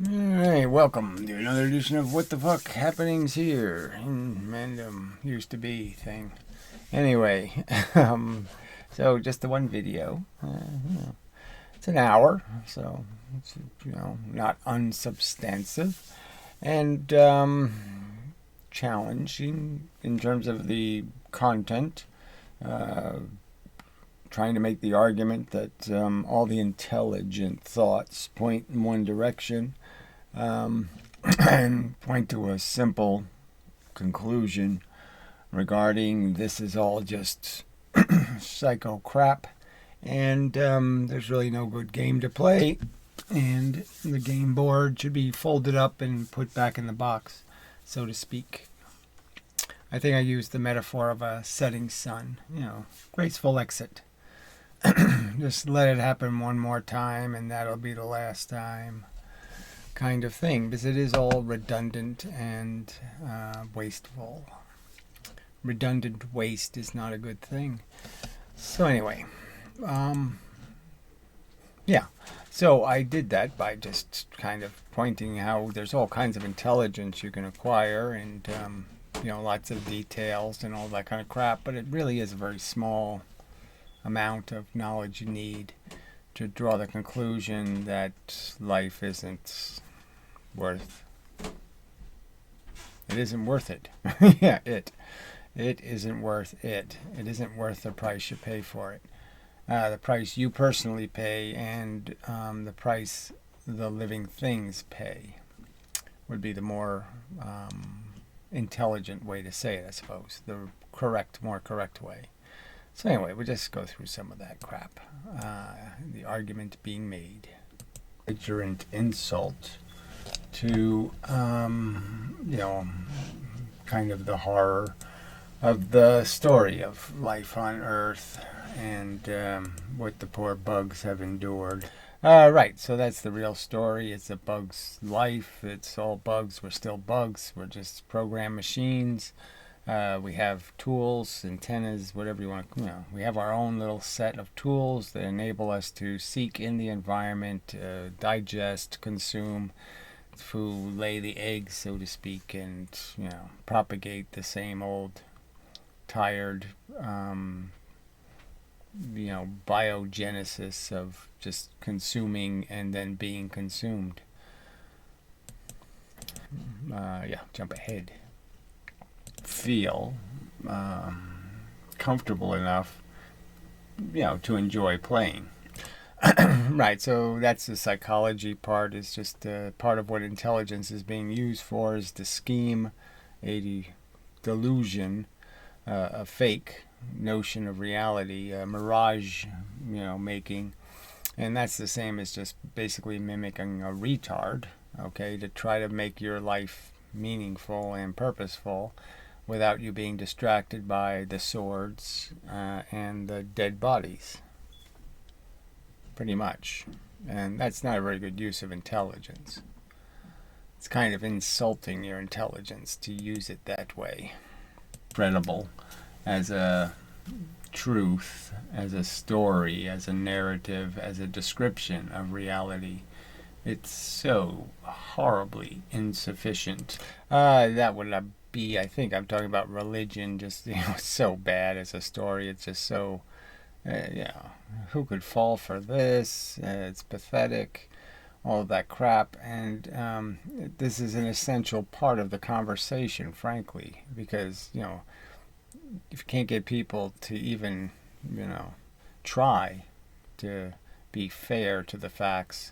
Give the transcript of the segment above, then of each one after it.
Alright, welcome to another edition of What the Fuck Happenings Here in Inmendham used to be thing. Anyway, so just the one video. It's an hour, so it's not unsubstantive and challenging in terms of the content. Trying to make the argument that all the intelligent thoughts point in one direction. And point to a simple conclusion regarding this is all just psycho crap, and there's really no good game to play, and the game board should be folded up and put back in the box, so to speak. I think I used the metaphor of a setting sun, graceful exit. Just let it happen one more time, and that'll be the last time, kind of thing, because it is all redundant and wasteful. Redundant waste is not a good thing. So anyway, yeah. So I did that by just kind of pointing how there's all kinds of intelligence you can acquire, and lots of details and all that kind of crap. But it really is a very small amount of knowledge you need to draw the conclusion that life isn't worth. It isn't worth it. Yeah, it isn't worth it. It isn't worth the price you pay for it. The price you personally pay, and the price the living things pay would be the more intelligent way to say it, I suppose. The more correct way. So anyway, we'll just go through some of that crap. The argument being made. Belligerent insult to, kind of the horror of the story of life on Earth and what the poor bugs have endured. Right, so that's the real story. It's a bug's life. It's all bugs. We're still bugs. We're just program machines. We have tools, antennas, whatever you want to, we have our own little set of tools that enable us to seek in the environment, digest, consume food, lay the eggs, so to speak, and, propagate the same old tired, biogenesis of just consuming and then being consumed. Jump ahead. Feel comfortable enough, to enjoy playing. Right, so that's the psychology part. Is just part of what intelligence is being used for, is to scheme a delusion, a fake notion of reality, a mirage, making. And that's the same as just basically mimicking a retard, okay, to try to make your life meaningful and purposeful without you being distracted by the swords and the dead bodies. Pretty much. And that's not a very good use of intelligence. It's kind of insulting your intelligence to use it that way. Credible as a truth, as a story, as a narrative, as a description of reality. It's so horribly insufficient. That would be, I think I'm talking about religion, just, so bad as a story. It's just so, who could fall for this? It's pathetic, all of that crap. And this is an essential part of the conversation, frankly, because, if you can't get people to even, try to be fair to the facts,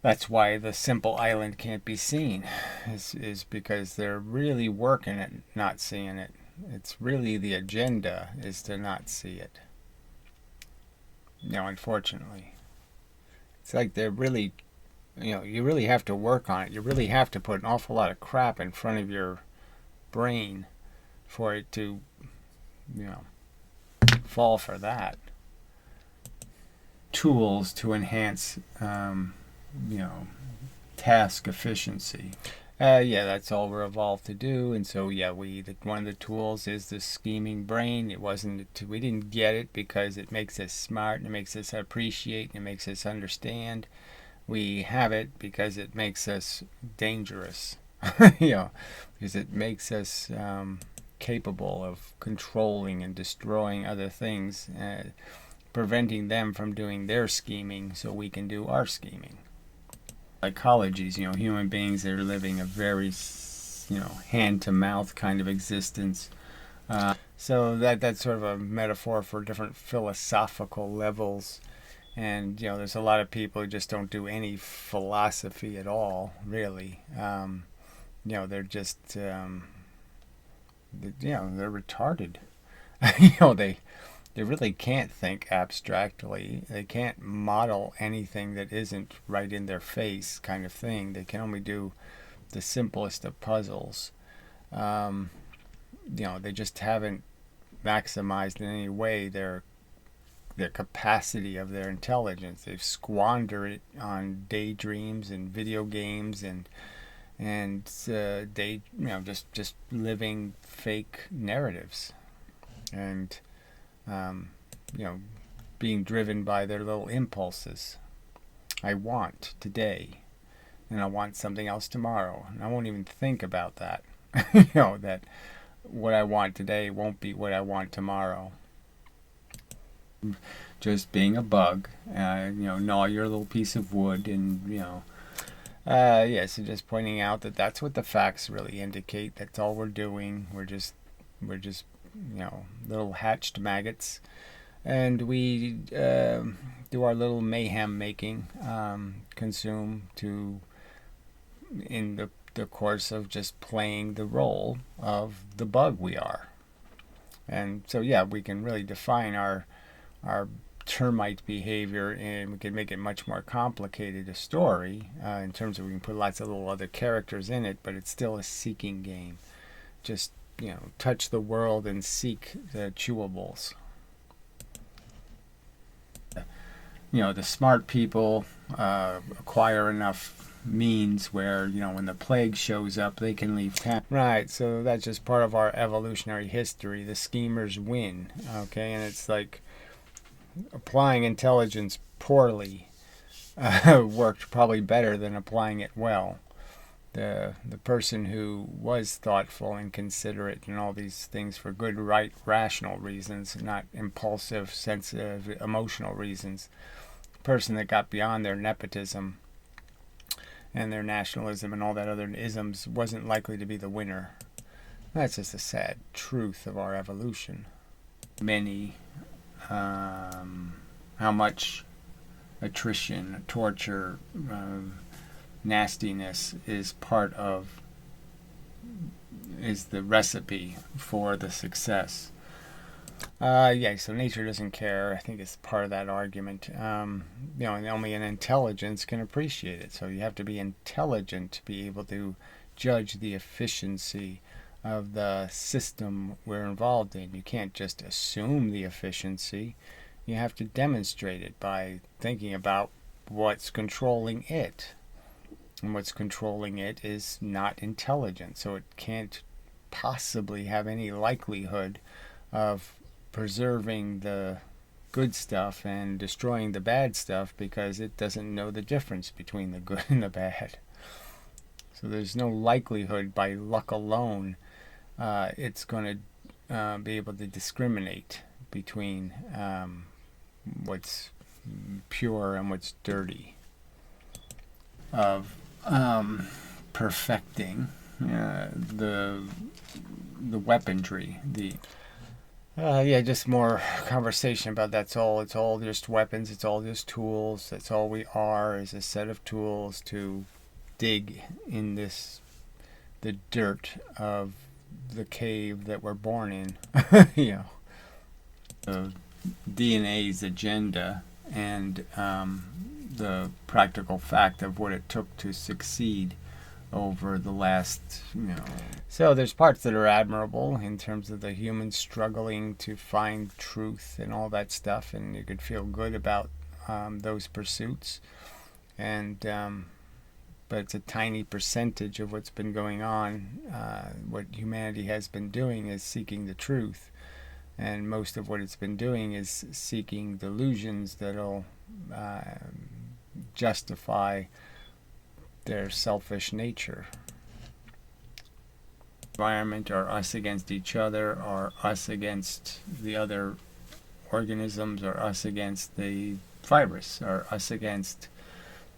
that's why the simple island can't be seen, is because they're really working at not seeing it. It's really the agenda is to not see it. Unfortunately. It's like they're really, you really have to work on it. You really have to put an awful lot of crap in front of your brain for it to, fall for that. Tools to enhance, task efficiency. That's all we're evolved to do. And so, one of the tools is the scheming brain. We didn't get it because it makes us smart and it makes us appreciate and it makes us understand. We have it because it makes us dangerous, because it makes us capable of controlling and destroying other things, preventing them from doing their scheming so we can do our scheming. Psychologies, human beings that are living a very, hand-to-mouth kind of existence. So that's sort of a metaphor for different philosophical levels. And there's a lot of people who just don't do any philosophy at all, really. They're just, they're retarded. They really can't think abstractly. They can't model anything that isn't right in their face, kind of thing. They can only do the simplest of puzzles. They just haven't maximized in any way their capacity of their intelligence. They've squandered it on daydreams and video games and just living fake narratives, and being driven by their little impulses. I want today, and I want something else tomorrow, and I won't even think about that. That what I want today won't be what I want tomorrow. Just being a bug, gnaw your little piece of wood, and so just pointing out that that's what the facts really indicate. That's all we're doing. We're just little hatched maggots, and we do our little mayhem making, consume to in the course of just playing the role of the bug we are. And so we can really define our termite behavior, and we can make it much more complicated a story, in terms of we can put lots of little other characters in it, but it's still a seeking game. Just touch the world and seek the chewables. The smart people acquire enough means where when the plague shows up, they can leave town. Right, so that's just part of our evolutionary history. The schemers win, okay? And it's like applying intelligence poorly worked probably better than applying it well. The person who was thoughtful and considerate and all these things for good, right, rational reasons, not impulsive, sensitive, emotional reasons. The person that got beyond their nepotism and their nationalism and all that other isms wasn't likely to be the winner. That's just a sad truth of our evolution. How much attrition, torture, nastiness is the recipe for the success. So nature doesn't care. I think it's part of that argument. And only an intelligence can appreciate it. So you have to be intelligent to be able to judge the efficiency of the system we're involved in. You can't just assume the efficiency. You have to demonstrate it by thinking about what's controlling it. And what's controlling it is not intelligent. So it can't possibly have any likelihood of preserving the good stuff and destroying the bad stuff, because it doesn't know the difference between the good and the bad. So there's no likelihood by luck alone it's going to be able to discriminate between what's pure and what's dirty. Of perfecting the weaponry, just more conversation about that's all. It's all just weapons. It's all just tools. That's all we are, is a set of tools to dig in the dirt of the cave that we're born in. The DNA's agenda and the practical fact of what it took to succeed over the last, So there's parts that are admirable in terms of the humans struggling to find truth and all that stuff, and you could feel good about those pursuits. And but it's a tiny percentage of what's been going on. What humanity has been doing is seeking the truth, and most of what it's been doing is seeking delusions that'll justify their selfish nature. Environment, or us against each other, or us against the other organisms, or us against the virus, or us against,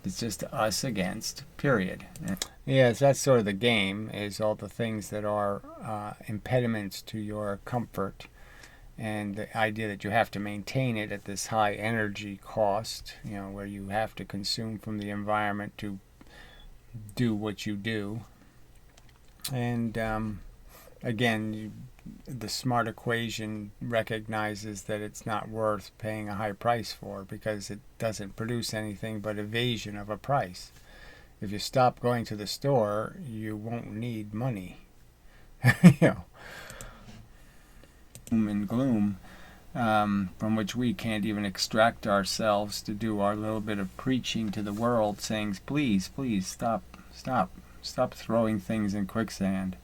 it's just us against, period. Yes, that's sort of the game, is all the things that are impediments to your comfort, and the idea that you have to maintain it at this high energy cost, where you have to consume from the environment to do what you do. And again, the smart equation recognizes that it's not worth paying a high price for, because it doesn't produce anything but evasion of a price. If you stop going to the store, you won't need money. Doom and gloom, from which we can't even extract ourselves to do our little bit of preaching to the world, saying, please, please, stop throwing things in quicksand.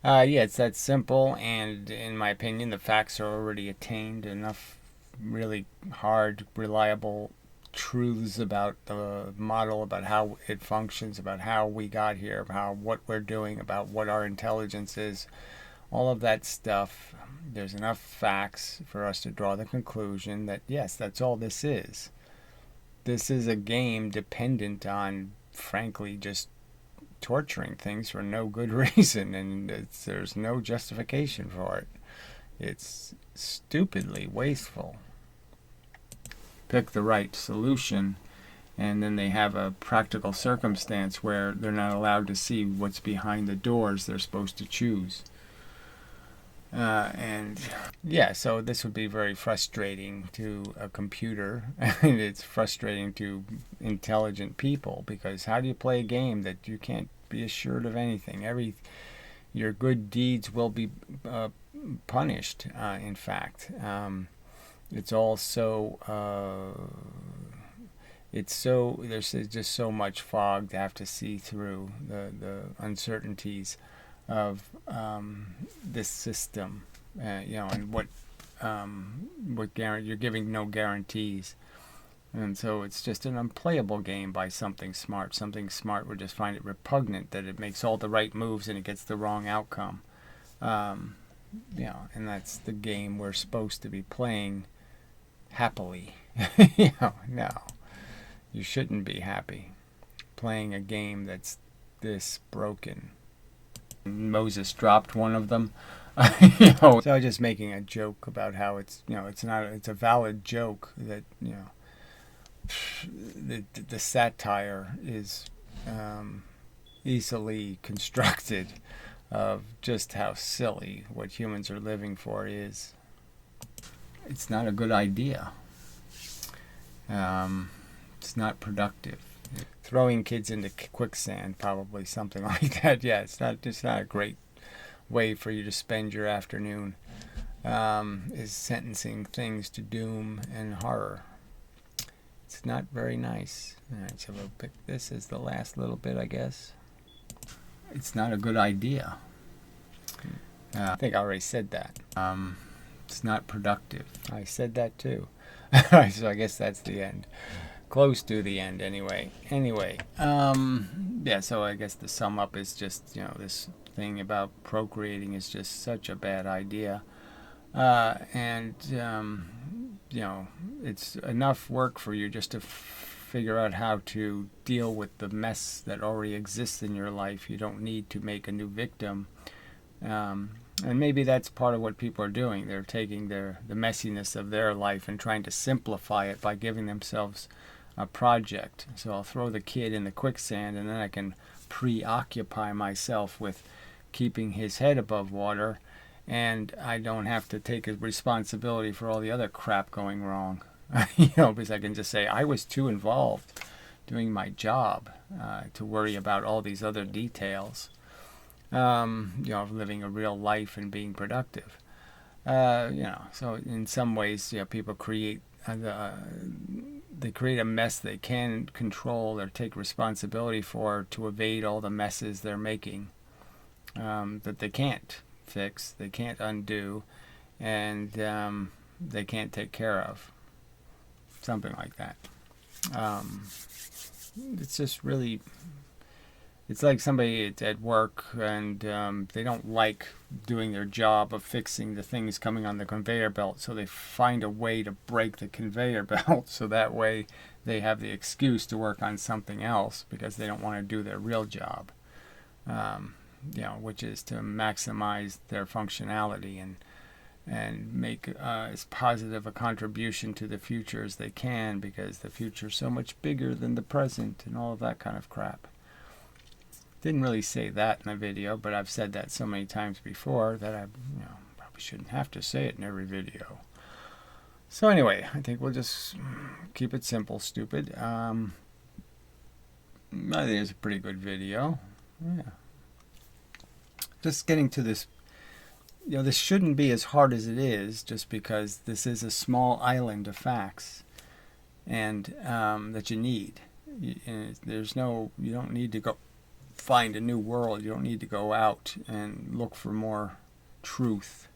Yeah, it's that simple, and in my opinion, the facts are already attained. Enough really hard, reliable truths about the model, about how it functions, about how we got here, about what we're doing, about what our intelligence is. All of that stuff, there's enough facts for us to draw the conclusion that, yes, that's all this is. This is a game dependent on, frankly, just torturing things for no good reason, and there's no justification for it. It's stupidly wasteful. Pick the right solution, and then they have a practical circumstance where they're not allowed to see what's behind the doors they're supposed to choose. And yeah, so this would be very frustrating to a computer, and it's frustrating to intelligent people, because how do you play a game that you can't be assured of anything? Your good deeds will be punished, in fact. It's all so there's just so much fog to have to see through the uncertainties of this system, and what you're giving no guarantees, and so it's just an unplayable game by something smart. Something smart would just find it repugnant that it makes all the right moves and it gets the wrong outcome, and that's the game we're supposed to be playing happily. No, you shouldn't be happy playing a game that's this broken. Moses dropped one of them. So I was just making a joke about how it's a valid joke that the satire is easily constructed of just how silly what humans are living for is. It's not a good idea. It's not productive. Throwing kids into quicksand, probably something like that. Yeah, it's not a great way for you to spend your afternoon, is sentencing things to doom and horror. It's not very nice. Alright, so we'll pick this as the last little bit, I guess. It's not a good idea. I think I already said that. It's not productive. I said that too. So I guess that's the end. Close to the end, anyway. Yeah, so I guess the sum up is just, this thing about procreating is just such a bad idea. And it's enough work for you just to figure out how to deal with the mess that already exists in your life. You don't need to make a new victim. And maybe that's part of what people are doing. They're taking the messiness of their life and trying to simplify it by giving themselves a project. So I'll throw the kid in the quicksand, and then I can preoccupy myself with keeping his head above water, and I don't have to take responsibility for all the other crap going wrong. Because I can just say I was too involved doing my job to worry about all these other details. Of living a real life and being productive. So in some ways, people create they create a mess they can control or take responsibility for to evade all the messes they're making, that they can't fix, they can't undo, and they can't take care of. Something like that. It's just really, it's like somebody at work and they don't like doing their job of fixing the things coming on the conveyor belt, so they find a way to break the conveyor belt so that way they have the excuse to work on something else because they don't want to do their real job, which is to maximize their functionality and make as positive a contribution to the future as they can, because the future is so much bigger than the present and all of that kind of crap. Didn't really say that in the video, but I've said that so many times before that I probably shouldn't have to say it in every video. So anyway, I think we'll just keep it simple, stupid. I think it's a pretty good video. Yeah. Just getting to this, this shouldn't be as hard as it is, just because this is a small island of facts, and that you need. You don't need to go find a new world. You don't need to go out and look for more truth,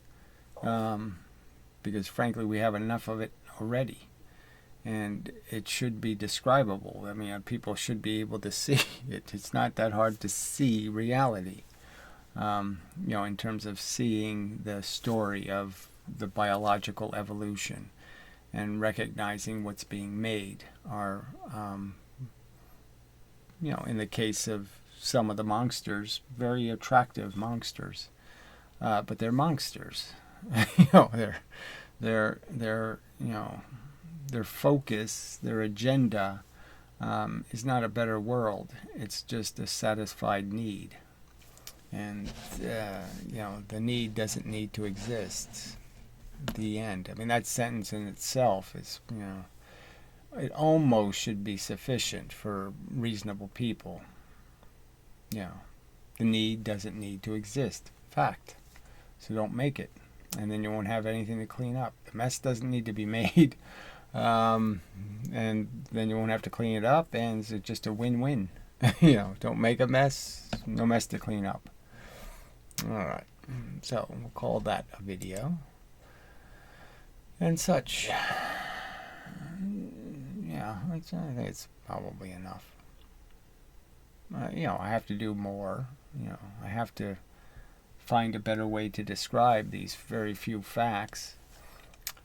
because frankly we have enough of it already, and it should be describable. I mean, people should be able to see it. It's not that hard to see reality, in terms of seeing the story of the biological evolution and recognizing what's being made, or in the case of some of the monsters, very attractive monsters, but they're monsters. Their focus, their agenda, is not a better world. It's just a satisfied need, and the need doesn't need to exist. The end. I mean, that sentence in itself is, it almost should be sufficient for reasonable people. The need doesn't need to exist. Fact. So don't make it. And then you won't have anything to clean up. The mess doesn't need to be made. And then you won't have to clean it up, and it's just a win-win. Don't make a mess, no mess to clean up. Alright. So we'll call that a video. And such. Yeah, I think it's probably enough. I have to do more. I have to find a better way to describe these very few facts.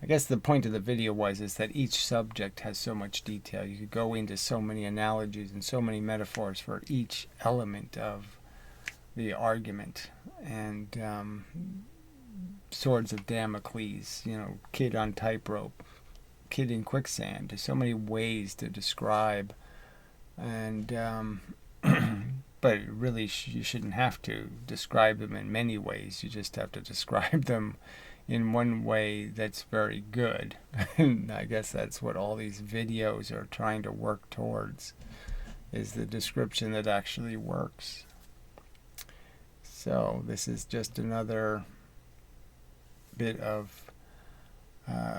I guess the point of the video is that each subject has so much detail. You could go into so many analogies and so many metaphors for each element of the argument. And swords of Damocles, kid on tightrope, kid in quicksand. There's so many ways to describe, and but really you shouldn't have to describe them in many ways. You just have to describe them in one way that's very good. And I guess that's what all these videos are trying to work towards, is the description that actually works. So this is just another bit of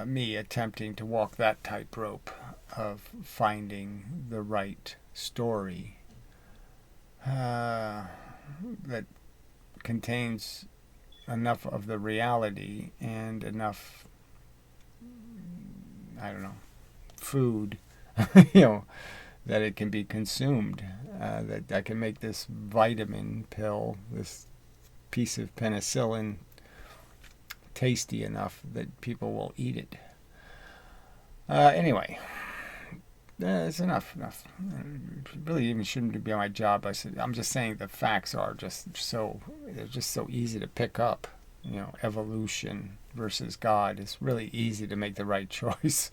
me attempting to walk that tightrope of finding the right story that contains enough of the reality and enough, food, that it can be consumed, that I can make this vitamin pill, this piece of penicillin, tasty enough that people will eat it. Anyway, it's enough. It really even shouldn't be my job. I'm just saying the facts are just so easy to pick up. Evolution versus God. It's really easy to make the right choice.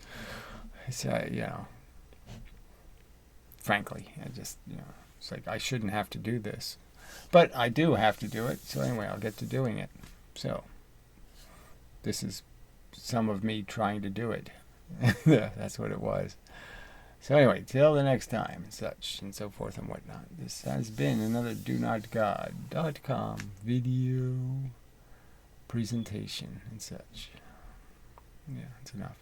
It's frankly, it's like I shouldn't have to do this, but I do have to do it. So anyway, I'll get to doing it. So this is some of me trying to do it. That's what it was. So anyway, till the next time, and such, and so forth and whatnot. This has been another DoNotGod.com video presentation and such. Yeah, it's enough.